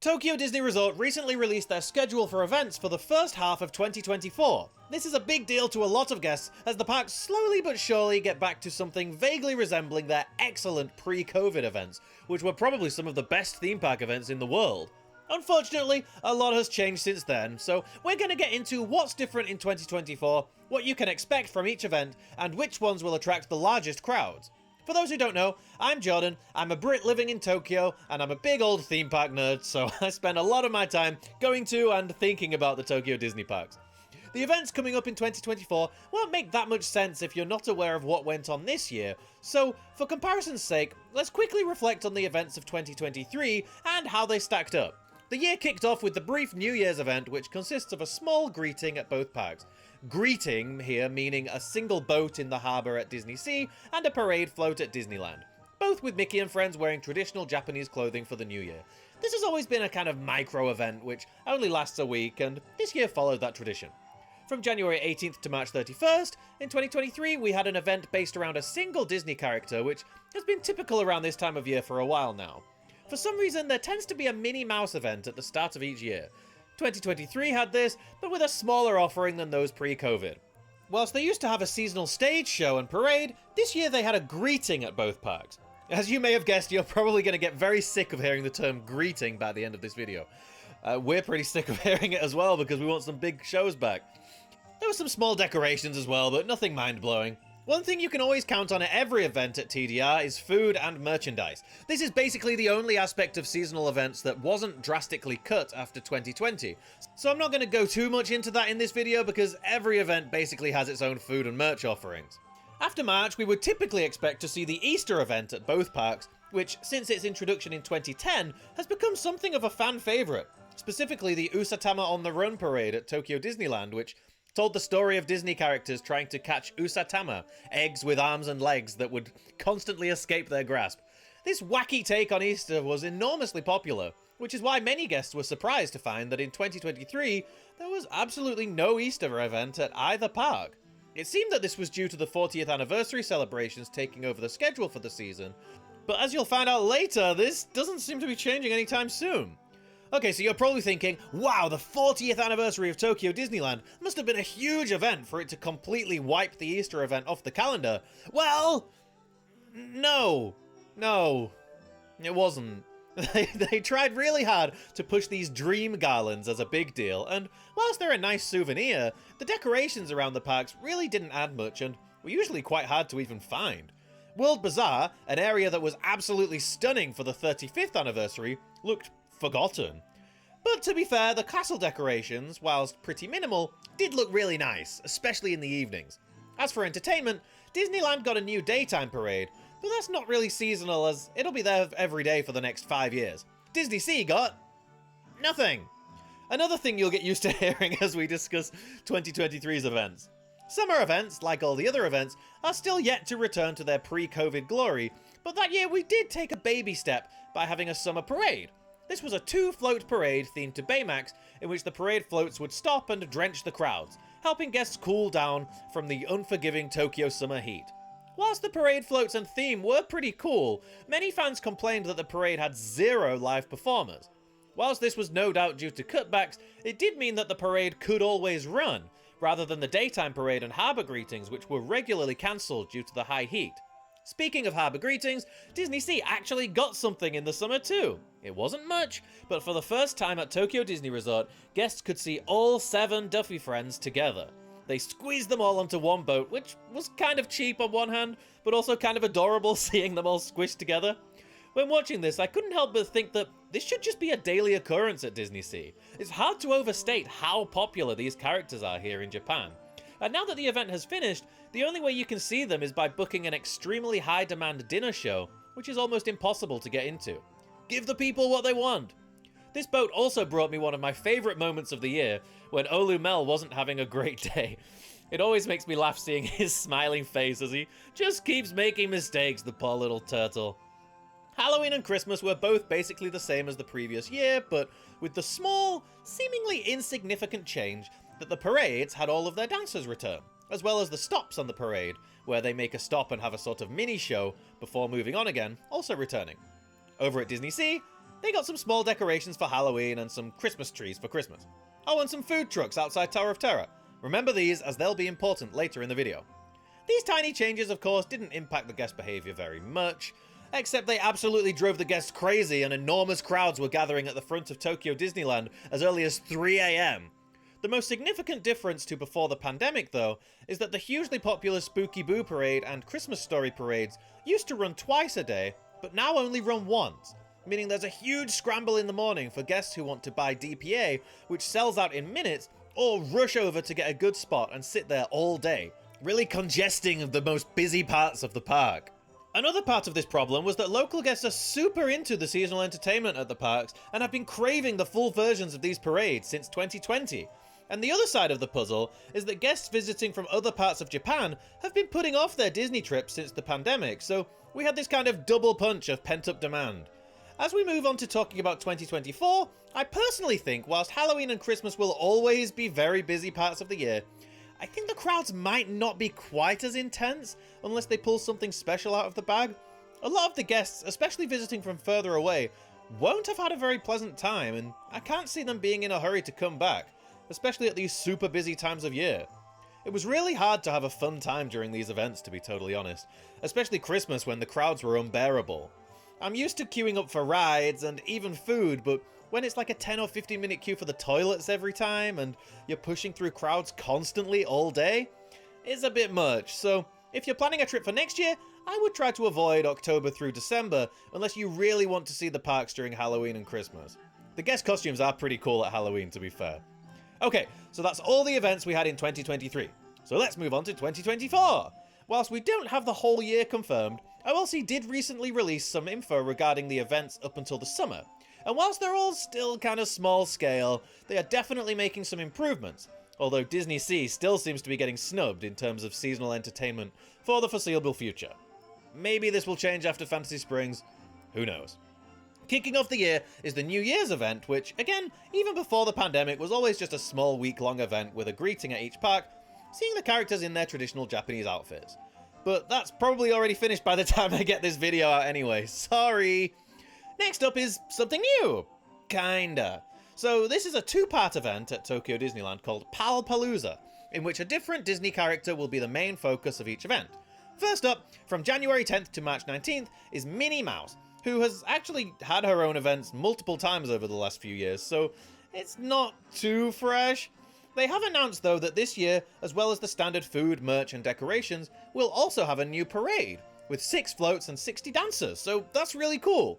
Tokyo Disney Resort recently released their schedule for events for the first half of 2024. This is a big deal to a lot of guests as the parks slowly but surely get back to something vaguely resembling their excellent pre-COVID events, which were probably some of the best theme park events in the world. Unfortunately, a lot has changed since then, so we're going to get into what's different in 2024, what you can expect from each event, and which ones will attract the largest crowds. For those who don't know, I'm Jordan, I'm a Brit living in Tokyo, and I'm a big old theme park nerd, so I spend a lot of my time going to and thinking about the Tokyo Disney parks. The events coming up in 2024 won't make that much sense if you're not aware of what went on this year, so for comparison's sake, let's quickly reflect on the events of 2023 and how they stacked up. The year kicked off with the brief New Year's event, which consists of a small greeting at both parks. Greeting here meaning a single boat in the harbour at Disney Sea and a parade float at Disneyland, both with Mickey and friends wearing traditional Japanese clothing for the new year. This has always been a kind of micro event which only lasts a week, and this year followed that tradition. From January 18th to March 31st, in 2023 we had an event based around a single Disney character, which has been typical around this time of year for a while now. For some reason, there tends to be a Minnie Mouse event at the start of each year. 2023 had this, but with a smaller offering than those pre-COVID. Whilst they used to have a seasonal stage show and parade, this year they had a greeting at both parks. As you may have guessed, you're probably going to get very sick of hearing the term greeting by the end of this video. We're pretty sick of hearing it as well because we want some big shows back. There were some small decorations as well, but nothing mind-blowing. One thing you can always count on at every event at TDR is food and merchandise. This is basically the only aspect of seasonal events that wasn't drastically cut after 2020. So I'm not going to go too much into that in this video because every event basically has its own food and merch offerings. After March, we would typically expect to see the Easter event at both parks, which since its introduction in 2010 has become something of a fan favourite. Specifically the Usatama on the Run parade at Tokyo Disneyland, which told the story of Disney characters trying to catch Usatama, eggs with arms and legs that would constantly escape their grasp. This wacky take on Easter was enormously popular, which is why many guests were surprised to find that in 2023 there was absolutely no Easter event at either park. It seemed that this was due to the 40th anniversary celebrations taking over the schedule for the season, but as you'll find out later, this doesn't seem to be changing anytime soon. Okay, so you're probably thinking, wow, the 40th anniversary of Tokyo Disneyland must have been a huge event for it to completely wipe the Easter event off the calendar. Well, no, it wasn't. They tried really hard to push these dream garlands as a big deal, and whilst they're a nice souvenir, the decorations around the parks really didn't add much and were usually quite hard to even find. World Bazaar, an area that was absolutely stunning for the 35th anniversary, looked forgotten. But to be fair, the castle decorations, whilst pretty minimal, did look really nice, especially in the evenings. As for entertainment, Disneyland got a new daytime parade, but that's not really seasonal as it'll be there every day for the next 5 years. Disney Sea got nothing. Another thing you'll get used to hearing as we discuss 2023's events. Summer events, like all the other events, are still yet to return to their pre-COVID glory, but that year we did take a baby step by having a summer parade. This was a 2-float parade themed to Baymax, in which the parade floats would stop and drench the crowds, helping guests cool down from the unforgiving Tokyo summer heat. Whilst the parade floats and theme were pretty cool, many fans complained that the parade had 0 live performers. Whilst this was no doubt due to cutbacks, it did mean that the parade could always run, rather than the daytime parade and harbour greetings, which were regularly cancelled due to the high heat. Speaking of harbour greetings, Disney Sea actually got something in the summer too. It wasn't much, but for the first time at Tokyo Disney Resort, guests could see all 7 Duffy friends together. They squeezed them all onto one boat, which was kind of cheap on one hand, but also kind of adorable seeing them all squished together. When watching this, I couldn't help but think that this should just be a daily occurrence at Disney Sea. It's hard to overstate how popular these characters are here in Japan. And now that the event has finished, the only way you can see them is by booking an extremely high-demand dinner show, which is almost impossible to get into. Give the people what they want! This boat also brought me one of my favourite moments of the year, when Olu Mel wasn't having a great day. It always makes me laugh seeing his smiling face as he just keeps making mistakes, the poor little turtle. Halloween and Christmas were both basically the same as the previous year, but with the small, seemingly insignificant change that the parades had all of their dancers return, as well as the stops on the parade, where they make a stop and have a sort of mini-show before moving on again, also returning. Over at Disney Sea, They got some small decorations for Halloween and some Christmas trees for Christmas. Oh, and some food trucks outside Tower of Terror. Remember these, as they'll be important later in the video. These tiny changes, of course, didn't impact the guest behavior very much, except they absolutely drove the guests crazy and enormous crowds were gathering at the front of Tokyo Disneyland as early as 3 AM. The most significant difference to before the pandemic, though, is that the hugely popular Spooky Boo Parade and Christmas Story parades used to run twice a day, but now only run once, meaning there's a huge scramble in the morning for guests who want to buy DPA, which sells out in minutes, or rush over to get a good spot and sit there all day, really congesting the most busy parts of the park. Another part of this problem was that local guests are super into the seasonal entertainment at the parks and have been craving the full versions of these parades since 2020. And the other side of the puzzle is that guests visiting from other parts of Japan have been putting off their Disney trips since the pandemic, so we had this kind of double punch of pent-up demand. As we move on to talking about 2024, I personally think whilst Halloween and Christmas will always be very busy parts of the year, I think the crowds might not be quite as intense unless they pull something special out of the bag. A lot of the guests, especially visiting from further away, won't have had a very pleasant time, and I can't see them being in a hurry to come back, especially at these super busy times of year. It was really hard to have a fun time during these events, to be totally honest, especially Christmas when the crowds were unbearable. I'm used to queuing up for rides and even food, but when it's like a 10 or 15 minute queue for the toilets every time and you're pushing through crowds constantly all day, it's a bit much. So if you're planning a trip for next year, I would try to avoid October through December unless you really want to see the parks during Halloween and Christmas. The guest costumes are pretty cool at Halloween, to be fair. Okay, so that's all the events we had in 2023. So let's move on to 2024. Whilst we don't have the whole year confirmed, OLC did recently release some info regarding the events up until the summer. And whilst they're all still kind of small scale, they are definitely making some improvements. Although Disney Sea still seems to be getting snubbed in terms of seasonal entertainment for the foreseeable future. Maybe this will change after Fantasy Springs, who knows. Kicking off the year is the New Year's event, which, again, even before the pandemic, was always just a small week-long event with a greeting at each park, seeing the characters in their traditional Japanese outfits. But that's probably already finished by the time I get this video out anyway, sorry! Next up is something new! Kinda. So this is a two-part event at Tokyo Disneyland called Palpalooza, in which a different Disney character will be the main focus of each event. First up, from January 10th to March 19th, is Minnie Mouse, who has actually had her own events multiple times over the last few years, so it's not too fresh. They have announced, though, that this year, as well as the standard food, merch, and decorations, will also have a new parade, with 6 floats and 60 dancers, so that's really cool.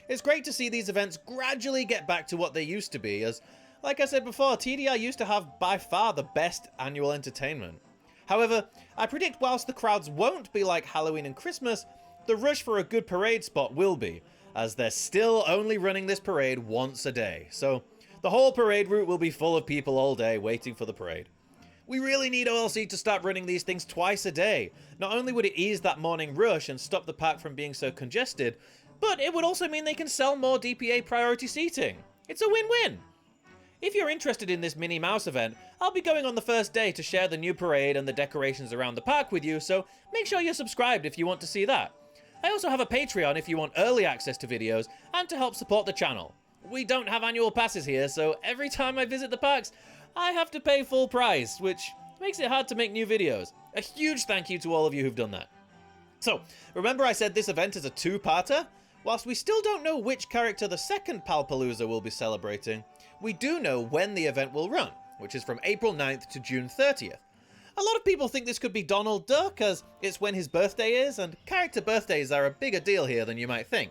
It's great to see these events gradually get back to what they used to be, as, like I said before, TDI used to have by far the best annual entertainment. However, I predict whilst the crowds won't be like Halloween and Christmas, the rush for a good parade spot will be, as they're still only running this parade once a day, so the whole parade route will be full of people all day waiting for the parade. We really need OLC to start running these things twice a day. Not only would it ease that morning rush and stop the park from being so congested, but it would also mean they can sell more DPA priority seating. It's a win-win. If you're interested in this Minnie Mouse event, I'll be going on the first day to share the new parade and the decorations around the park with you, so make sure you're subscribed if you want to see that. I also have a Patreon if you want early access to videos and to help support the channel. We don't have annual passes here, so every time I visit the parks, I have to pay full price, which makes it hard to make new videos. A huge thank you to all of you who've done that. So, remember I said this event is a two-parter? Whilst we still don't know which character the second Palpalooza will be celebrating, we do know when the event will run, which is from April 9th to June 30th. A lot of people think this could be Donald Duck, as it's when his birthday is, and character birthdays are a bigger deal here than you might think.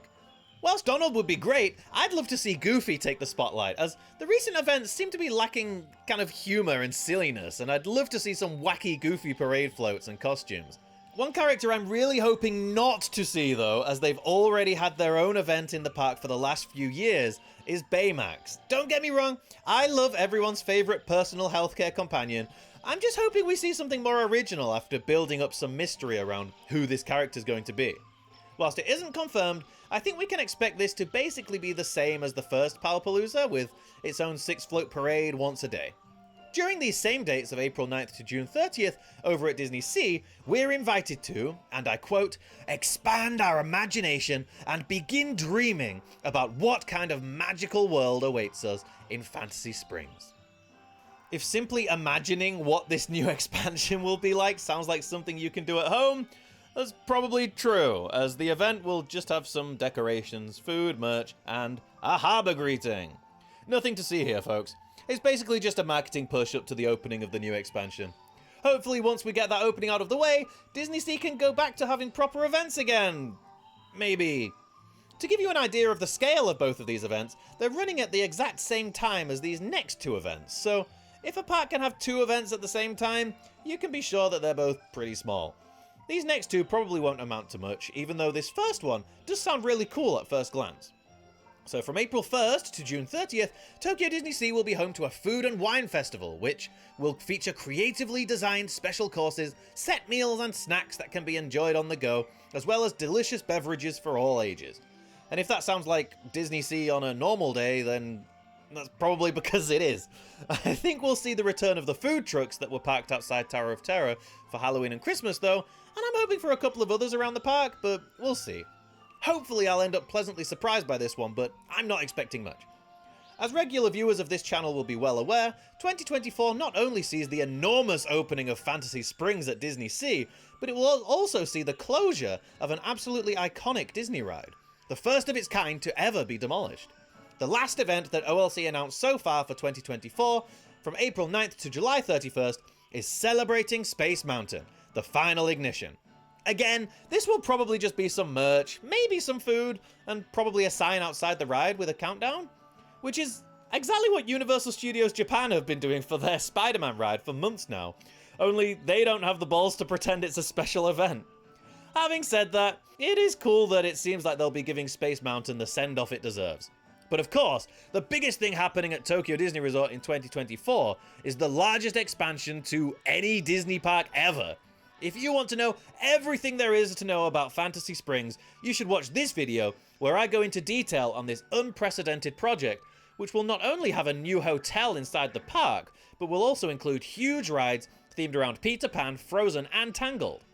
Whilst Donald would be great, I'd love to see Goofy take the spotlight, as the recent events seem to be lacking kind of humour and silliness, and I'd love to see some wacky Goofy parade floats and costumes. One character I'm really hoping not to see, though, as they've already had their own event in the park for the last few years, is Baymax. Don't get me wrong, I love everyone's favourite personal healthcare companion. I'm just hoping we see something more original after building up some mystery around who this character's going to be. Whilst it isn't confirmed, I think we can expect this to basically be the same as the first Palpalooza, with its own 6-float parade once a day. During these same dates of April 9th to June 30th over at Disney Sea, we're invited to, and I quote, expand our imagination and begin dreaming about what kind of magical world awaits us in Fantasy Springs. If simply imagining what this new expansion will be like sounds like something you can do at home, that's probably true, as the event will just have some decorations, food, merch, and a harbour greeting. Nothing to see here, folks. It's basically just a marketing push up to the opening of the new expansion. Hopefully once we get that opening out of the way, Disney Sea can go back to having proper events again. Maybe. To give you an idea of the scale of both of these events, they're running at the exact same time as these next two events, so if a park can have two events at the same time, you can be sure that they're both pretty small. These next two probably won't amount to much, even though this first one does sound really cool at first glance. So from April 1st to June 30th, Tokyo Disney Sea will be home to a food and wine festival, which will feature creatively designed special courses, set meals and snacks that can be enjoyed on the go, as well as delicious beverages for all ages. And if that sounds like Disney Sea on a normal day, then that's probably because it is. I think we'll see the return of the food trucks that were parked outside Tower of Terror for Halloween and Christmas though, and I'm hoping for a couple of others around the park, but we'll see. Hopefully I'll end up pleasantly surprised by this one, but I'm not expecting much. As regular viewers of this channel will be well aware, 2024 not only sees the enormous opening of Fantasy Springs at Disney Sea, but it will also see the closure of an absolutely iconic Disney ride, the first of its kind to ever be demolished. The last event that OLC announced so far for 2024, from April 9th to July 31st, is Celebrating Space Mountain, the final ignition. Again, this will probably just be some merch, maybe some food, and probably a sign outside the ride with a countdown, which is exactly what Universal Studios Japan have been doing for their Spider-Man ride for months now, only they don't have the balls to pretend it's a special event. Having said that, it is cool that it seems like they'll be giving Space Mountain the send-off it deserves. But of course, the biggest thing happening at Tokyo Disney Resort in 2024 is the largest expansion to any Disney park ever. If you want to know everything there is to know about Fantasy Springs, you should watch this video where I go into detail on this unprecedented project, which will not only have a new hotel inside the park, but will also include huge rides themed around Peter Pan, Frozen, and Tangled.